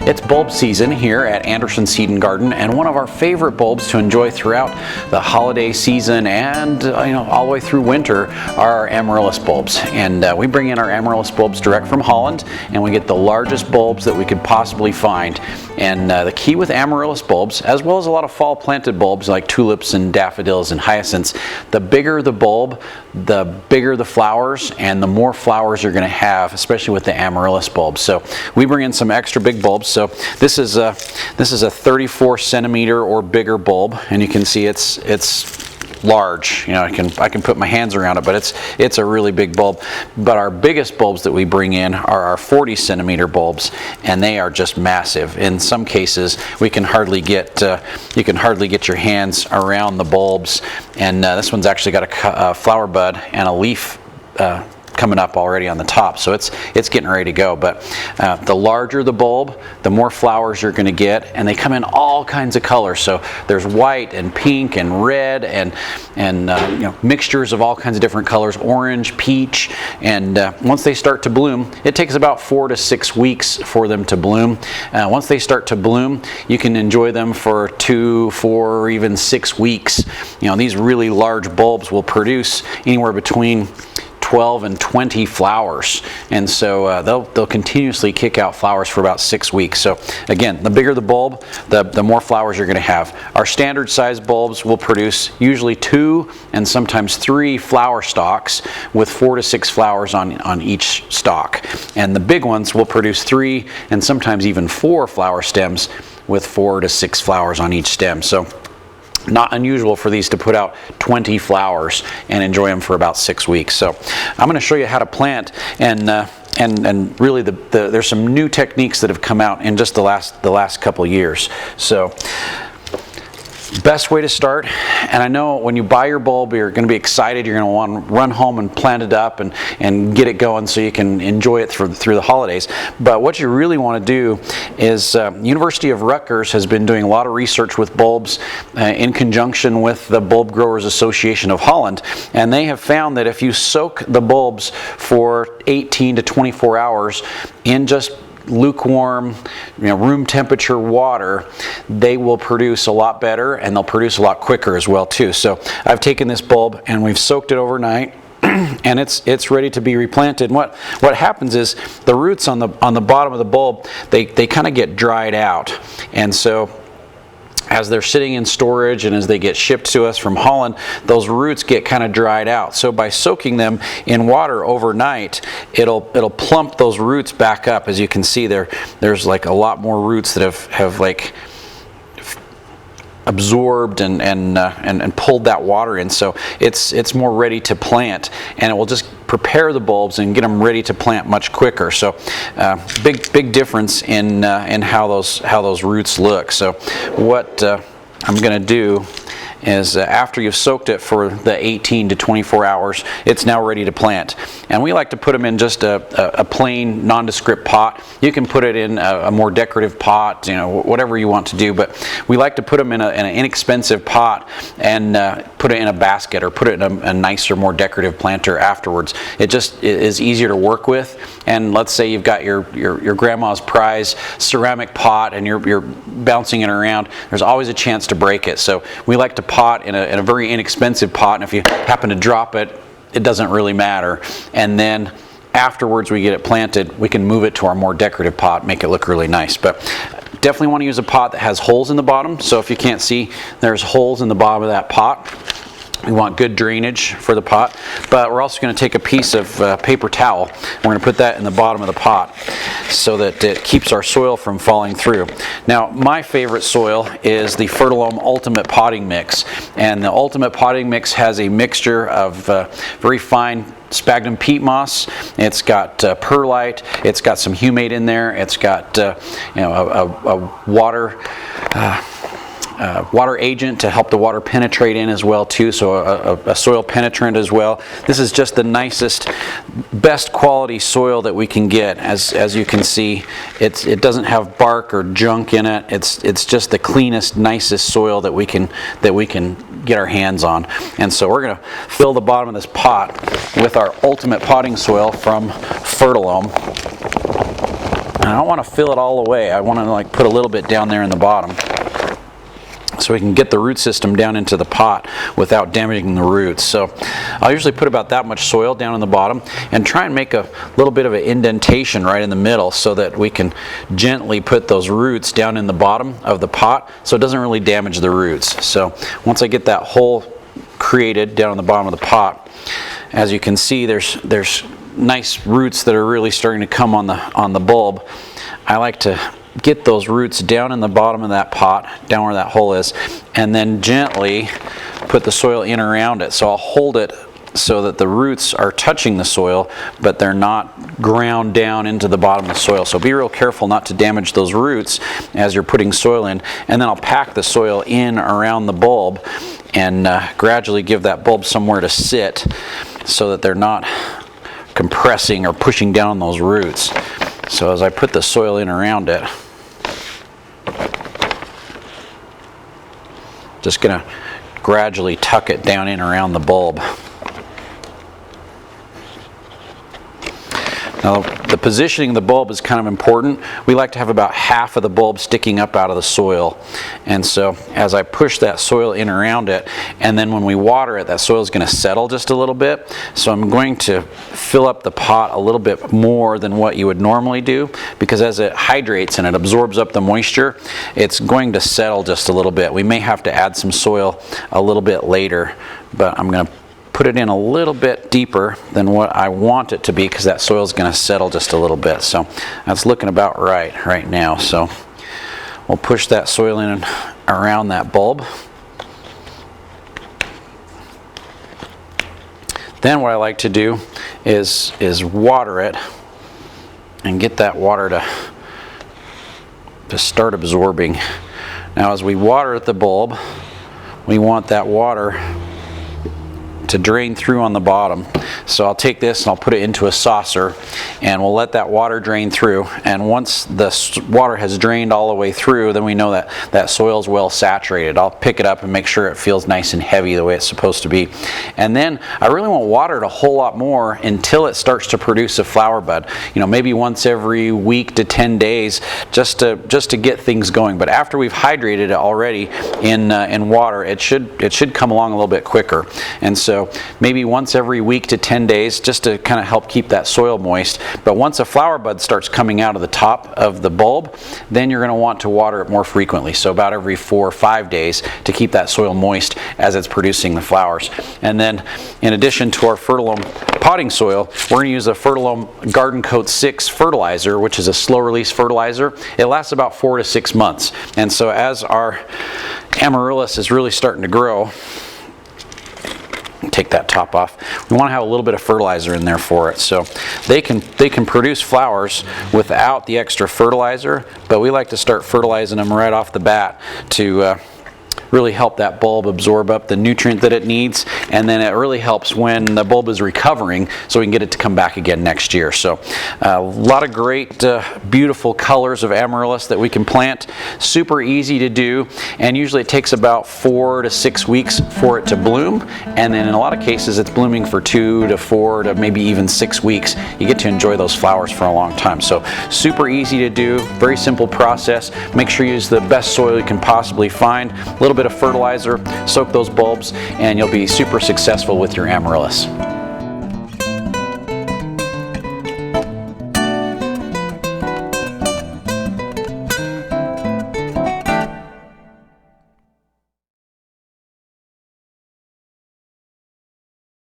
It's bulb season here at Anderson Seed and Garden, and one of our favorite bulbs to enjoy throughout the holiday season and all the way through winter are our Amaryllis bulbs. And we bring in our Amaryllis bulbs direct from Holland, and we get the largest bulbs that we could possibly find. And the key with Amaryllis bulbs, as well as a lot of fall planted bulbs like tulips and daffodils and hyacinths, the bigger the bulb, the bigger the flowers, and the more flowers you're going to have, especially with the Amaryllis bulbs. So we bring in some extra big bulbs. So this is a 34 centimeter or bigger bulb, and you can see it's large. I can put my hands around it, but it's a really big bulb. But our biggest bulbs that we bring in are our 40 centimeter bulbs, and they are just massive. In some cases, you can hardly get your hands around the bulbs. And this one's actually got a flower bud and a leaf coming up already on the top, so it's getting ready to go. But the larger the bulb, the more flowers you're going to get, and they come in all kinds of colors. So there's white and pink and red and mixtures of all kinds of different colors, orange, peach. And once they start to bloom, it takes about 4 to 6 weeks for them to bloom. Once they start to bloom, you can enjoy them for 2, 4, or even 6 weeks. These really large bulbs will produce anywhere between 12 and 20 flowers, and so they'll continuously kick out flowers for about 6 weeks. So again, the bigger the bulb, the more flowers you're going to have. Our standard size bulbs will produce usually 2 and sometimes 3 flower stalks with 4 to 6 flowers on each stalk, and the big ones will produce 3 and sometimes even 4 flower stems with 4 to 6 flowers on each stem. So not unusual for these to put out 20 flowers and enjoy them for about 6 weeks. So I'm going to show you how to plant, and really there's some new techniques that have come out in just the last couple of years. So best way to start, and I know when you buy your bulb, you're going to be excited, you're going to want to run home and plant it up and get it going so you can enjoy it through the holidays. But what you really want to do is, University of Rutgers has been doing a lot of research with bulbs in conjunction with the Bulb Growers Association of Holland, and they have found that if you soak the bulbs for 18 to 24 hours in just lukewarm, room temperature water, they will produce a lot better, and they'll produce a lot quicker as well too. So I've taken this bulb and we've soaked it overnight, and it's ready to be replanted. And what happens is the roots on the bottom of the bulb, they kind of get dried out, and so as they're sitting in storage and as they get shipped to us from Holland, those roots get kind of dried out. So by soaking them in water overnight, it'll plump those roots back up. As you can see there's like a lot more roots that have like absorbed and pulled that water in, so it's more ready to plant, and it will just prepare the bulbs and get them ready to plant much quicker. So big difference in how those roots look. So what I'm going to do is after you've soaked it for the 18 to 24 hours, it's now ready to plant. And we like to put them in just a plain nondescript pot. You can put it in a more decorative pot, whatever you want to do, but we like to put them in an inexpensive pot and put it in a basket or put it in a nicer, more decorative planter afterwards. It just is easier to work with. And let's say you've got your grandma's prize ceramic pot and you're bouncing it around, there's always a chance to break it. So we like to pot in a very inexpensive pot, and if you happen to drop it, it doesn't really matter. And then afterwards we get it planted, we can move it to our more decorative pot, make it look really nice. But definitely want to use a pot that has holes in the bottom. So if you can't see, there's holes in the bottom of that pot. We want good drainage for the pot, but we're also going to take a piece of paper towel. We're going to put that in the bottom of the pot so that it keeps our soil from falling through. Now, my favorite soil is the Fertilome Ultimate Potting Mix, and the Ultimate Potting Mix has a mixture of very fine sphagnum peat moss. It's got perlite. It's got some humate in there. It's got a water agent to help the water penetrate in as well too, so a soil penetrant as well. This is just the nicest, best quality soil that we can get. As you can see, it doesn't have bark or junk in it. It's just the cleanest, nicest soil that we can get our hands on. And so we're going to fill the bottom of this pot with our Ultimate Potting Soil from Fertilome. And I don't want to fill it all the way. I want to like put a little bit down there in the bottom, so we can get the root system down into the pot without damaging the roots. So I'll usually put about that much soil down in the bottom and try and make a little bit of an indentation right in the middle so that we can gently put those roots down in the bottom of the pot so it doesn't really damage the roots. So once I get that hole created down in the bottom of the pot, as you can see, there's nice roots that are really starting to come on the bulb. I like to get those roots down in the bottom of that pot, down where that hole is, and then gently put the soil in around it. So I'll hold it so that the roots are touching the soil, but they're not ground down into the bottom of the soil. So be real careful not to damage those roots as you're putting soil in. And then I'll pack the soil in around the bulb and gradually give that bulb somewhere to sit so that they're not compressing or pushing down those roots. So as I put the soil in around it, just going to gradually tuck it down in around the bulb. Now, the positioning of the bulb is kind of important. We like to have about half of the bulb sticking up out of the soil. And so as I push that soil in around it, and then when we water it, that soil is going to settle just a little bit. So I'm going to fill up the pot a little bit more than what you would normally do, because as it hydrates and it absorbs up the moisture, it's going to settle just a little bit. We may have to add some soil a little bit later, but I'm going to put it in a little bit deeper than what I want it to be, because that soil is going to settle just a little bit. So that's looking about right now. So we'll push that soil in and around that bulb. Then what I like to do is water it and get that water to start absorbing. Now as we water the bulb, we want that water to drain through on the bottom. So I'll take this and I'll put it into a saucer, and we'll let that water drain through. And once the water has drained all the way through, then we know that that soil is well saturated. I'll pick it up and make sure it feels nice and heavy the way it's supposed to be. And then I really won't water it a whole lot more until it starts to produce a flower bud. You know, maybe once every week to 10 days, just to get things going. But after we've hydrated it already in water, it should come along a little bit quicker. And so maybe once every week to 10 days, just to kind of help keep that soil moist. But once a flower bud starts coming out of the top of the bulb, then you're going to want to water it more frequently. So about every 4 or 5 days to keep that soil moist as it's producing the flowers. And then in addition to our Fertilome potting soil, we're going to use a Fertilome Garden Coat 6 fertilizer, which is a slow release fertilizer. It lasts about 4 to 6 months. And so as our amaryllis is really starting to grow, take that top off, we want to have a little bit of fertilizer in there for it. So they can produce flowers without the extra fertilizer, but we like to start fertilizing them right off the bat to really help that bulb absorb up the nutrient that it needs, and then it really helps when the bulb is recovering so we can get it to come back again next year. So a lot of great beautiful colors of amaryllis that we can plant. Super easy to do, and usually it takes about 4 to 6 weeks for it to bloom, and then in a lot of cases it's blooming for 2 to 4 to maybe even 6 weeks. You get to enjoy those flowers for a long time. So super easy to do, very simple process. Make sure you use the best soil you can possibly find, a little bit of fertilizer, soak those bulbs, and you'll be super successful with your amaryllis.